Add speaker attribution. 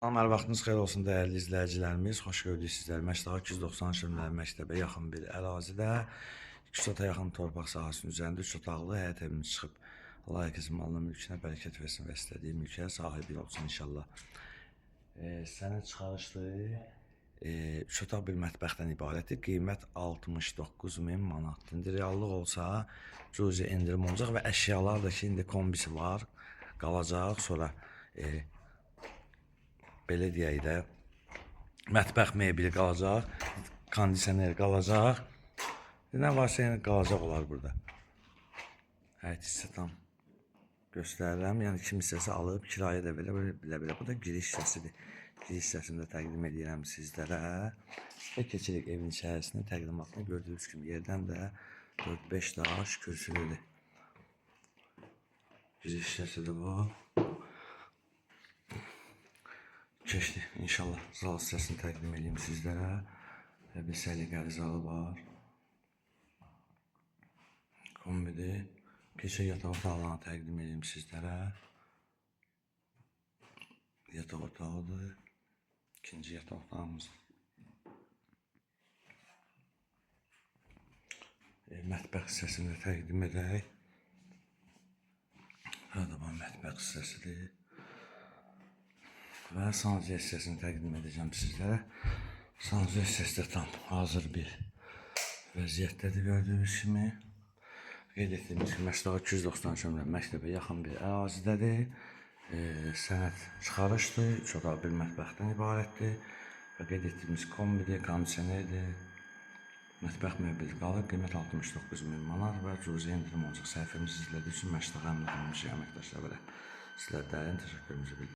Speaker 1: Salam, hər vaxtınız xeyir olsun dəyərli izləyicilərimiz. Xoş gördük sizləri. Məştaqa 290 şömrəli məktəbə yaxın bir ərazidə 2 sota yaxın torpaq sahəsinin üzərində 3 otaqlı həyət evimiz çıxıb. Allah hər kəsin malına, mülkünə bərəkət versin və istədiyi mülkə sahibi olsun inşallah. Sənəd çıxarışlı 3 otaq bir mətbəxdən ibarətdir. Qiymət 69.000 manatdır. İndi reallıq olsa cüzi endirim olacaq və əşyalar da ki, indi kombisi var, qalacaq. Sonra belə deyək də, mətbəx mebeli qalacaq, kondisioner qalacaq. Nə varsa yəni qalacaq olar burada. Həyət hissə tam göstərirəm. Yəni kim hissəsi alıb, kirayə də belə. Bu da giriş hissəsidir. Giriş hissəsində təqdim edirəm sizlərə. Və keçirik evin içərisində təqdimatını gördüyünüz kimi yerdən də 4-5 daş kürsülüdür. Giriş hissəsidir bu. Keçdi. İnşallah zal hissəsini təqdim edeyim sizlərə. Bir səliqəli zalı var. Kombidir. Keçə yataq otaqlarını təqdim edeyim sizlərə. Yataq otağıdır. İkinci yataq otağımız. Mətbəx hissəsini təqdim edək. Burada bu mətbəx hissəsidir. Və sanuzə hissəsini təqdim edəcəm sizlərə. Sanuzə hissəsi də tam hazır bir vəziyyətdədir gördüyünüz kimi. Qeyd etdiyimiz kimi Məştaqa 290 şömrəli məktəbə yaxın bir ərazidədir. Sənəd çıxarışdır, 3 otaq bir mətbəxdən ibarətdir. Və qeyd etdiyimiz kombidir, kondisionerdir. Mətbəx mebeli qalır, qiymət 69.000 manat və cüzi endirim olacaq. Səhifəmizi izlədiyi üçün Məştaqa əmlak əməkdaşları sizlərə dərin təşəkkürümüzü bildirirəm.